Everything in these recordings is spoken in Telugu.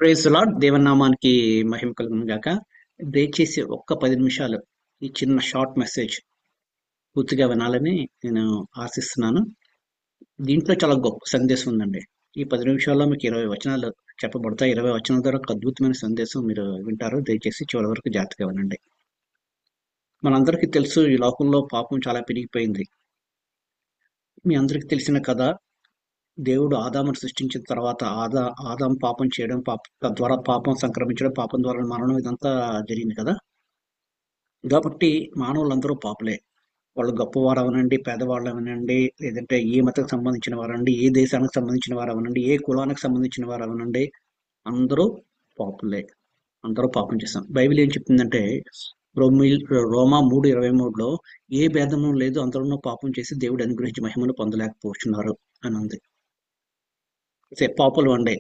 ప్రైజ్ లార్డ్ దేవనామానికి మహిమ కలుగును గాక. దయచేసి ఒక్క 10 నిమిషాలు ఈ చిన్న షార్ట్ మెసేజ్ పూర్తిగా వినాలని నేను ఆశిస్తున్నాను. దీంట్లో చాలా గొప్ప సందేశం ఉందండి. ఈ 10 నిమిషాల్లో మీకు 20 వచనాలు చెప్పబడతాయి. 20 వచనాల ద్వారా ఒక అద్భుతమైన సందేశం మీరు వింటారు. దయచేసి చివరి వరకు జాగ్రత్తగా వినండి. మనందరికీ తెలుసు, ఈ లోకంలో పాపం చాలా పెరిగిపోయింది. మీ అందరికీ తెలిసిన కథ. దేవుడు ఆదామును సృష్టించిన తర్వాత ఆదాం పాపం చేయడం, తద్వారా పాపం సంక్రమించడం, పాపం ద్వారా మరణం, ఇదంతా జరిగింది కదా. కాబట్టి మానవులందరూ పాపులే. వాళ్ళు గొప్పవారు అవనండి, పేదవాళ్ళు అవనండి, లేదంటే ఏ మతానికి సంబంధించిన వారండి, ఏ దేశానికి సంబంధించిన వారు అవనండి, ఏ కులానికి సంబంధించిన వారు అవనండి, అందరూ పాపులే. అందరూ పాపం చేస్తాం. బైబిల్ ఏం చెప్తుందంటే, రోమిల్ రోమా 3:23లో ఏ భేదము లేదు, అందరూ పాపం చేసి దేవుడు అనుగ్రహించి మహిమను పొందలేకపోతున్నారు అని ఉంది. అయితే పాపులు అండి.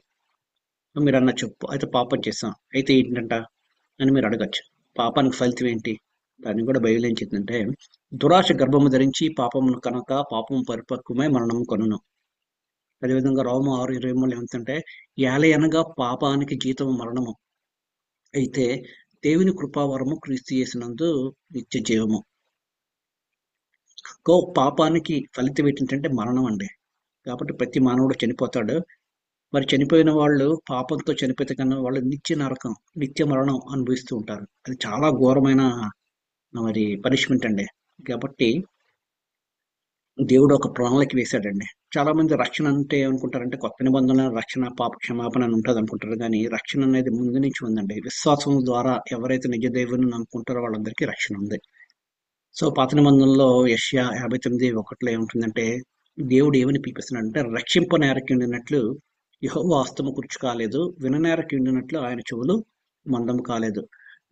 మీరు అనొచ్చు, అయితే పాపం చేస్తాం అయితే ఏంటంట అని మీరు అడగచ్చు. పాపానికి ఫలితం ఏంటి? దాన్ని కూడా బైబిల్ ఏం చెప్తుందంటే, దురాశ గర్భము ధరించి పాపమును కనుక పాపము పరిపక్వమై మరణము కొనును. అదేవిధంగా రోమ 6:23 ఏమంటే, ఏలయనగా పాపానికి జీతము మరణము, అయితే దేవుని కృపావరము క్రీస్తు యేసునందు నిత్య జీవము. పాపానికి ఫలితం ఏంటంటే మరణం అండి. కాబట్టి ప్రతి మానవుడు చనిపోతాడు. మరి చనిపోయిన వాళ్ళు పాపంతో చనిపోతే కన్నా వాళ్ళు నిత్య నరకం, నిత్య మరణం అనుభవిస్తూ ఉంటారు. అది చాలా ఘోరమైన మరి పనిష్మెంట్ అండి. కాబట్టి దేవుడు ఒక ప్రణాళిక వేశాడండి. చాలా మంది రక్షణ అంటే ఏమనుకుంటారంటే, కొత్త నిబంధనల రక్షణ, పాప క్షమాపణ అని ఉంటుంది అనుకుంటారు. కానీ రక్షణ అనేది ముందు నుంచి ఉందండి. విశ్వాసం ద్వారా ఎవరైతే నిజ దేవుని నమ్ముకుంటారో వాళ్ళందరికీ రక్షణ ఉంది. సో పాత నిబంధనలో యెషయా 59:1లో ఏముంటుందంటే, దేవుడు ఏమని పిలిపిస్తున్నాడంటే, రక్షింప నేరకిండినట్లు యెహోవా హస్తము కురుచు కాలేదు, విననేరకిండినట్లు ఆయన చెవులు మందము కాలేదు,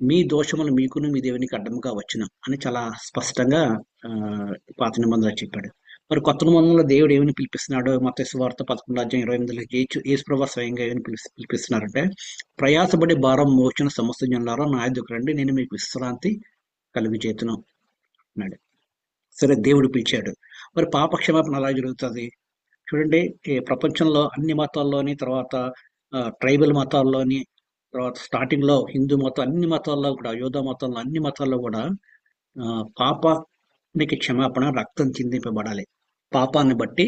మీ దోషములు మీకును మీ దేవునికి అడ్డముగా వచ్చును అని చాలా స్పష్టంగా పాత నిబంధనలో చెప్పాడు. మరి కొత్త నిబంధనలో దేవుడు ఏమని పిలిపిస్తున్నాడు? మత్తయి సువార్త 11:28లో యేసుప్రభువు స్వయంగా ఏమని పిలిపిస్తున్నారంటే, ప్రయాసపడి భారం మోచిన సమస్త జనులారా నా యొద్దకు రండి, నేను మీకు విశ్రాంతి కలుగజేతును అన్నాడు. సరే, దేవుడు పిలిచాడు. మరి పాప క్షమాపణ ఎలా జరుగుతుంది? చూడండి, ఈ ప్రపంచంలో అన్ని మతాల్లోని, తర్వాత ట్రైబల్ మతాల్లోని, తర్వాత స్టార్టింగ్ లో హిందూ మతం, అన్ని మతాల్లో కూడా, యోధ మతంలో, అన్ని మతాల్లో కూడా పాపానికి క్షమాపణ రక్తం చిందింపబడాలి. పాపాన్ని బట్టి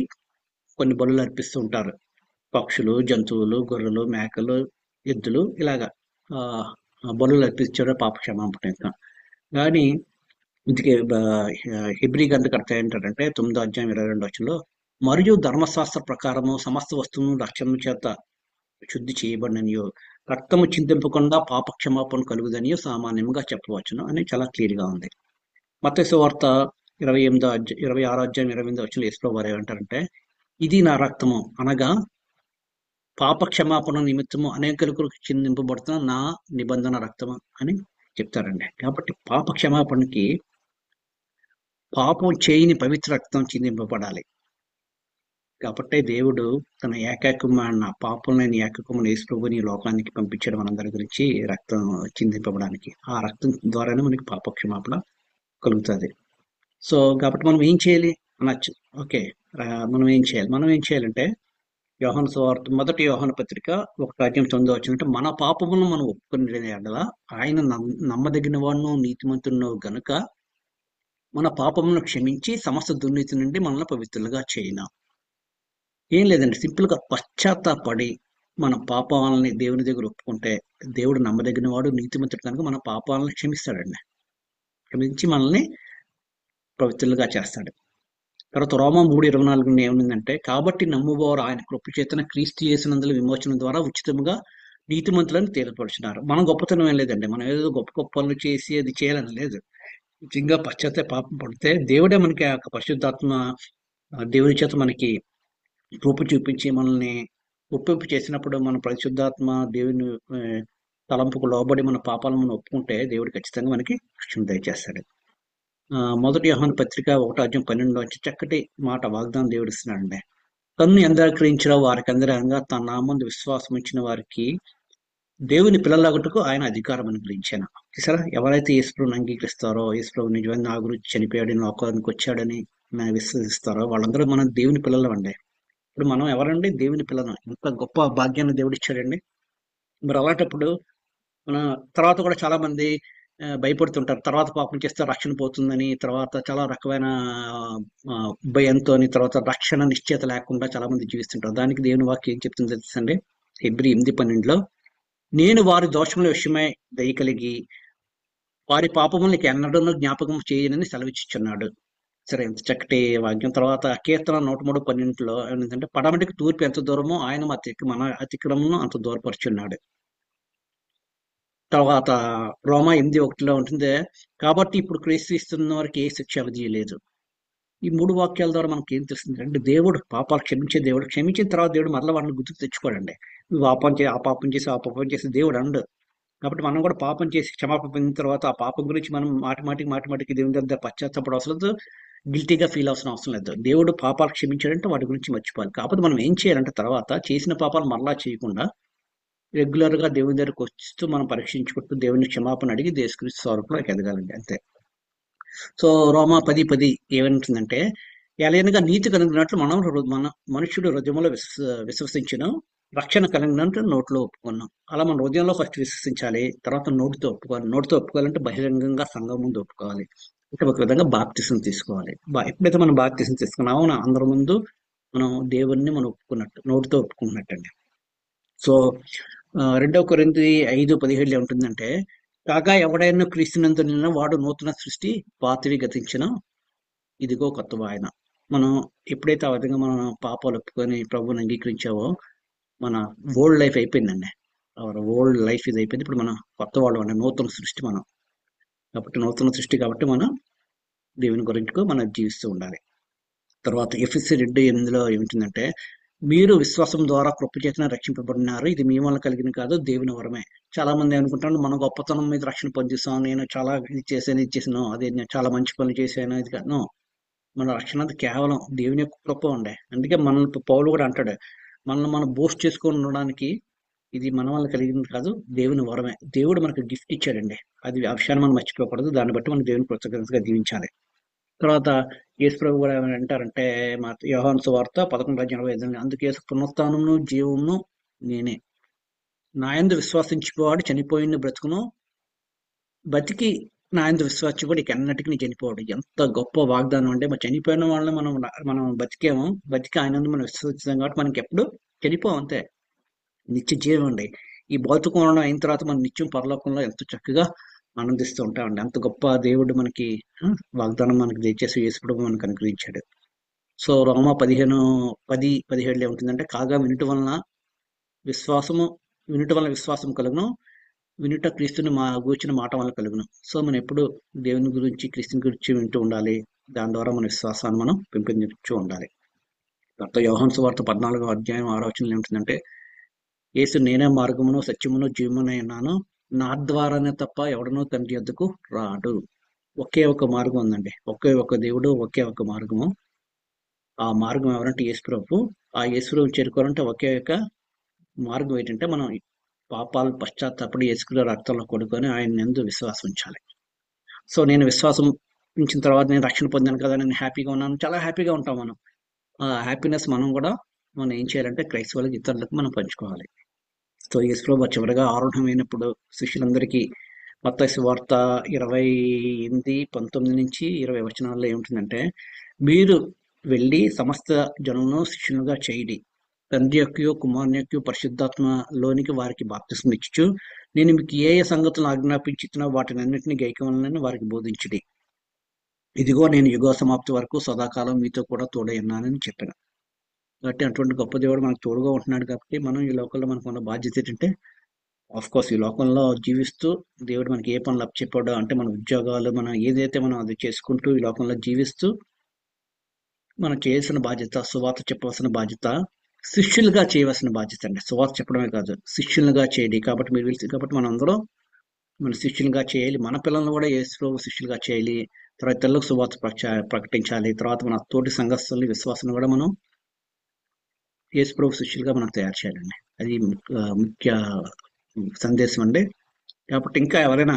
కొన్ని బలులు అర్పిస్తూ ఉంటారు. పక్షులు, జంతువులు, గొర్రెలు, మేకలు, ఎద్దులు, ఇలాగా ఆ, బలులు అర్పించారు పాప క్షమాపణ. కానీ ఇందుకే హెబ్రీ గ్రంథకర్త ఏంటంటే 9:22 మరియు ధర్మశాస్త్ర ప్రకారము సమస్త వస్తువును రక్షణ చేత శుద్ధి చేయబడిననియో, రక్తము చింతింపకుండా పాప క్షమాపణ కలుగుదనియో సామాన్యంగా చెప్పవచ్చును అని చాలా క్లియర్ గా ఉంది. మత్తయి సువార్త 26:28 యేసుప్రభువు వారు ఏమంటారంటే, ఇది నా రక్తము అనగా పాప క్షమాపణ నిమిత్తము అనేకులకు చిందింపబడుతున్న నా నిబంధన రక్తము అని చెప్తారండి. కాబట్టి పాప క్షమాపణకి పాపం చేయని పవిత్ర రక్తం చిందింపబడాలి. కాబట్టి దేవుడు తన ఏకైకమైన పాపం లేని ఏకైకమైన యేసుప్రభువుని ఈ లోకానికి పంపించడం మనందరి గురించి, రక్తం చిందింపబడానికి. ఆ రక్తం ద్వారానే మనకి పాప క్షమాపణ కలుగుతుంది. సో కాబట్టి మనం ఏం చేయాలి అనొచ్చు. ఓకే, మనం ఏం చేయాలంటే, యోహాను సువార్త మొదటి యోహాను పత్రిక 1:9 మన పాపములను మనం ఒప్పుకునే ఎడల ఆయన నమ్మదగిన వాడును నీతిమంతుడును గనుక మన పాపములను క్షమించి సమస్త దుర్నీతి నుండి మనల్ని పవిత్రులుగా చేయను. ఏం లేదండి, సింపుల్ గా పశ్చాత్తాపడి మన పాపాలని దేవుని దగ్గర ఒప్పుకుంటే, దేవుడు నమ్మదగిన వాడు, నీతిమంతుడు కనుక మన పాపాలను క్షమిస్తాడండి. క్షమించి మనల్ని పవిత్రులుగా చేస్తాడు. తర్వాత రోమా 3:24 ఏముందంటే, కాబట్టి నమ్మువారు ఆయన కృప చేతన క్రీస్తు యేసునందుల విమోచన ద్వారా ఉచితముగా నీతిమంతులను తేలిపరుచున్నారు. మనం గొప్పతనం ఏం లేదండి, మనం ఏదో గొప్ప గొప్ప పనులు చేసి అది చేయాలని లేదు. నిజంగా పాపం పడితే దేవుడే మనకి ఆ పరిశుద్ధాత్మ దేవుని చేత మనకి రూపు చూపించి మనల్ని ఒప్పింపు చేసినప్పుడు, మన పరిశుద్ధాత్మ దేవుని తలంపుకు లోబడి మన పాపాలను మనం ఒప్పుకుంటే దేవుడు ఖచ్చితంగా మనకి రక్షణ దయచేస్తాడు. మొదటి యోహాను పత్రిక 1:12 చక్కటి మాట వాగ్దానం దేవుడు ఇస్తున్నాడండి. తన్ను ఎందరూ వారికి అందరంగా తన నామందు విశ్వాసం ఇచ్చిన వారికి దేవుని పిల్లలగుటకు ఆయన అధికారం అనుగ్రహించాను. చూసారా, ఎవరైతే యేసుప్రభుని అంగీకరిస్తారో, యేసుప్రభు నిజమైన నా గురించి చనిపోయాడని, లోకానికి వచ్చాడని విశ్వసిస్తారో వాళ్ళందరూ మనం దేవుని పిల్లలు అండి. ఇప్పుడు మనం ఎవరండి? దేవుని పిల్లలు. ఎంత గొప్ప భాగ్యాన్ని దేవుడు ఇచ్చాడండి. మరి అలాంటప్పుడు మన తర్వాత కూడా చాలా మంది భయపడుతుంటారు. తర్వాత పాపం చేస్తే రక్షణ పోతుందని, తర్వాత చాలా రకమైన భయంతోని, తర్వాత రక్షణ నిశ్చయత లేకుండా చాలా మంది జీవిస్తుంటారు. దానికి దేవుని వాక్యం ఏం చెప్తుందో తెలుసండి? హెబ్రీ 8:12 నేను వారి దోషముల విషయమై దయ కలిగి వారి పాపములు నీకు ఎన్నడూనూ జ్ఞాపకం చేయనని సెలవిచ్చుచున్నాడు. సరే, ఎంత చక్కటి వాక్యం. తర్వాత కీర్తన 103:12 ఏంటంటే పడమటికి తూర్పు ఎంత దూరమో ఆయన మన అతిక్రమను అంత దూరపరుచున్నాడు. తర్వాత రోమా 8:1 ఉంటుంది, కాబట్టి ఇప్పుడు క్రీస్తు ఇస్తున్న వారికి ఏ శిక్ష విధియలేదు. ఈ 3 వాక్యాల ద్వారా మనకి ఏం తెలుస్తుంది అంటే దేవుడు పాపాలు క్షమించే దేవుడు. క్షమించిన తర్వాత దేవుడు మరలా వాడిని గుర్తుకు తెచ్చుకోడండి. నువ్వు ఆ పాపం చేసి దేవుడు అండు. కాబట్టి మనం కూడా పాపం చేసి క్షమాపణ పొందిన తర్వాత ఆ పాపం గురించి మనం మాటి మాటికి దేవుని దగ్గర పశ్చాత్తాపడ అవసరం లేదు. గిల్టీగా ఫీల్ అవసరం అవసరం లేదు. దేవుడు పాపాలు క్షమించాడంటే వాటి గురించి మర్చిపోవాలి. కాకపోతే మనం ఏం చేయాలంటే తర్వాత చేసిన పాపాలు మరలా చేయకుండా రెగ్యులర్ గా దేవుని దగ్గరకు వస్తూ మనం పరీక్షించుకుంటూ దేవుని క్షమాపణ అడిగి దేశక్రీస్తు స్వరూపంలోకి ఎదగాలండి, అంతే. సో రోమా 10:10 ఏమంటుందంటే ఎలయనగా నీతి కలిగినట్లు మన మనుషుడు హృదయంలో విశ్వసించను, రక్షణ కలిగినట్టు నోట్లో ఒప్పుకున్నాం. అలా మన హృదయంలో ఫస్ట్ విశ్వసించాలి, తర్వాత నోటితో ఒప్పుకోవాలి. నోటితో ఒప్పుకోవాలంటే బహిరంగంగా సంఘం ముందు ఒప్పుకోవాలి. అంటే ఒక విధంగా బాప్తిసం తీసుకోవాలి. ఎప్పుడైతే మనం బాప్తిసం తీసుకున్నామో అందరి ముందు మనం దేవుణ్ణి మనం ఒప్పుకున్నట్టు, నోటితో ఒప్పుకున్నట్టు అండి. సో 2 కొరింథీ 5:17 ఏముంటుందంటే కాగా ఎవడైనా క్రీస్తునందు నిన్న వాడు నూతన సృష్టి, పాతవి గతించిన ఇదిగో కొత్తవి ఆయన. మనం ఎప్పుడైతే ఆ విధంగా మనం పాపాలు ఒప్పుకొని ప్రభువుని అంగీకరించావో మన ఓల్డ్ లైఫ్ అయిపోయిందండి. అవర్ ఓల్డ్ లైఫ్ ఇది అయిపోయింది. ఇప్పుడు మనం కొత్త వాళ్ళు అండి, నూతన సృష్టి మనం. కాబట్టి నూతన సృష్టి కాబట్టి మనం దేవుని గురించి మనం జీవిస్తూ ఉండాలి. తర్వాత ఎఫెసీ 2:8 ఏమిటిందంటే మీరు విశ్వాసం ద్వారా కృప చేతన రక్షింపబడినారు, ఇది మీ వల్ల కలిగిన కాదు, దేవుని వరమే. చాలా మంది అనుకుంటారు మనం గొప్పతనం మీద రక్షణ పొందిస్తాం, నేను చాలా ఇది చేసాను, అదే నేను చాలా మంచి పనులు చేశాను, ఇది కాదు. మన రక్షణ అంతా కేవలం దేవుని యొక్క కృప ఉండే. అందుకే మనల్ని పౌలు కూడా అంటాడు, మనల్ని మనం బూస్ట్ చేసుకొని ఉండడానికి ఇది మన వల్ల కలిగింది కాదు, దేవుని వరమే. దేవుడు మనకు గిఫ్ట్ ఇచ్చాడండి. అది ఆ విషయాన్ని మనం మర్చిపోకూడదు. దాన్ని బట్టి మనం దేవుని కృతజ్ఞతగా దీవించాలి. తర్వాత యేసు ప్రభు కూడా ఏమైనా అంటారంటే యోహాను సువార్త 11:45 అందుకే యేసు పునరుత్థానమును జీవమును నేనే, నా యందు విశ్వాసించువాడు చనిపోయిన బ్రతుకును, బతికి నా యందు విశ్వాసించువాడు ఇక ఎన్నటికి నీ చనిపోవాడు. ఎంత గొప్ప వాగ్దానం అంటే మరి చనిపోయిన వాళ్ళని మనం బతికేమో, బతికి ఆయన యందు మనం విశ్వసిస్తాం కాబట్టి మనకి ఎప్పుడు చనిపోం, అంతే. నిత్య జీవం అండి. ఈ భౌతికం అయిన తర్వాత మనం నిత్యం పరలోకంలో ఎంతో చక్కగా ఆనందిస్తూ ఉంటామండి. అంత గొప్ప దేవుడు మనకి వాగ్దానం మనకి దయచేసి యేసు ప్రభు మనకు అనుగ్రహించాడు. సో రోమా 15:10-17 ఏముంటుందంటే కాగా వినుట వలన విశ్వాసం కలుగును, వినుట క్రీస్తుని గూర్చిన మాట వల్ల కలుగును. సో మనం ఎప్పుడు దేవుని గురించి క్రీస్తుని గురించి వింటూ ఉండాలి. దాని ద్వారా మన విశ్వాసాన్ని మనం పెంపొందించు ఉండాలి. తర్వాత యోహాను సువార్త 14:6 ఏముంటుందంటే యేసు నేనే మార్గమును సత్యమును జీవమునై ఉన్నాను, నా ద్వారానే తప్ప ఎవడనూ తండ్రి యొద్దకు రాడు. ఒకే ఒక మార్గం ఉందండి, ఒకే ఒక దేవుడు, ఒకే ఒక మార్గము. ఆ మార్గం ఎవరంటే యేసు ప్రభు. ఆ యేసు ప్రభు చేరుకోవాలంటే ఒకే ఒక మార్గం ఏంటంటే మనం పాపాలు పశ్చాత్తాపడి యేసుక్రీస్తు రక్తంలో కొడుకొని ఆయన యందు విశ్వాసం ఉంచాలి. సో నేను విశ్వాసం ఉంచిన తర్వాత నేను రక్షణ పొందాను కదా, నేను హ్యాపీగా ఉన్నాను, చాలా హ్యాపీగా ఉంటాం మనం. ఆ హ్యాపీనెస్ మనం ఏం చేయాలంటే క్రైస్తవులకు ఇతరులకు మనం పంచుకోవాలి. సో యేసుప్రభు చివరిగా ఆరుఢమైనప్పుడు శిష్యులందరికీ మత్తయి సువార్త 28:19-20 ఏముంటుందంటే మీరు వెళ్ళి సమస్త జనులను శిష్యులుగా చేయండి, తండ్రి యొక్క కుమారుని యొక్క పరిశుద్ధాత్మలోనికి వారికి బాప్తిస్మం ఇచ్చుచు నేను మీకు ఏ ఏ సంగతులను ఆజ్ఞాపించుతున్నా వాటిని అన్నింటినీ గైకొనాలని వారికి బోధించుడి. ఇదిగో నేను యుగ సమాప్తి వరకు సదాకాలం మీతో కూడా తోడై ఉన్నానని చెప్పాను. కాబట్టి అటువంటి గొప్ప దేవుడు మనకు తోడుగా ఉంటున్నాడు. కాబట్టి మనం ఈ లోకంలో మనకు ఉన్న బాధ్యత ఏంటంటే ఆఫ్ కోర్స్ ఈ లోకంలో జీవిస్తూ దేవుడు మనకి ఏ పనులు అప్పచెప్పాడో అంటే మన ఉద్యోగాలు మనం ఏదైతే మనం అది చేసుకుంటూ ఈ లోకంలో జీవిస్తూ మనం చేయాల్సిన బాధ్యత, సువార్త చెప్పవలసిన బాధ్యత, శిష్యులుగా చేయవలసిన బాధ్యత అండి. సువార్త చెప్పడమే కాదు, శిష్యులుగా చేయండి. కాబట్టి మనం అందరం మన శిష్యులుగా చేయాలి. మన పిల్లలను కూడా యేసు శిష్యులుగా చేయాలి. తర్వాత ఇతరులకు సువార్త ప్రకటించాలి. తర్వాత మన తోటి సంఘస్థుల్ని విశ్వాసం కూడా మనం యేసు ప్రభు శిష్యులుగా మనం తయారు చేయాలండి. అది ముఖ్య సందేశం అండి. కాబట్టి ఇంకా ఎవరైనా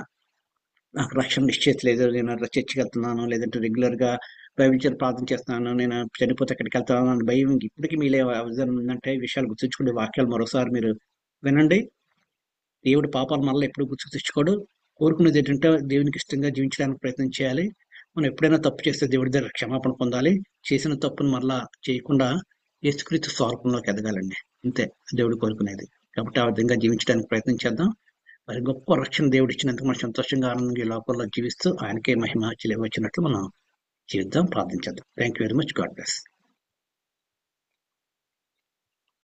నాకు రక్షణ నిశ్చయిత లేదు, నేను చర్చికి వెళ్తున్నాను, లేదంటే రెగ్యులర్ గా బైబిల్ ప్రార్థన చేస్తున్నాను, నేను చనిపోతే ఎక్కడికి వెళ్తాను అని భయం ఇప్పటికీ మీలో ఉందంటే ఈ విషయాలు గుర్తుంచుకునే వాక్యాలు మరోసారి మీరు వినండి. దేవుడి పాపాలు మనల్ని ఎప్పుడు గుర్తుకు తెచ్చుకోడు. కోరుకునేది ఏంటంటే దేవునికి ఇష్టంగా జీవించడానికి ప్రయత్నం చేయాలి. మనం ఎప్పుడైనా తప్పు చేస్తే దేవుడి దగ్గర క్షమాపణ పొందాలి. చేసిన తప్పును మరలా చేయకుండా యేసుక్రీస్తు స్వరూపంలోకి ఎదగాలండి. అంతే దేవుడు కోరుకునేది. కాబట్టి ఆ విధంగా జీవించడానికి ప్రయత్నం చేద్దాం. మరి గొప్ప రక్షణ దేవుడు ఇచ్చినందుకు మనం సంతోషంగా ఆనందంగా ఈ లోకంలో జీవిస్తూ ఆయనకే మహిమ చెల్లివచ్చినట్లు మనం జీవిద్దాం, ప్రార్థించేద్దాం. Thank you very much. God bless.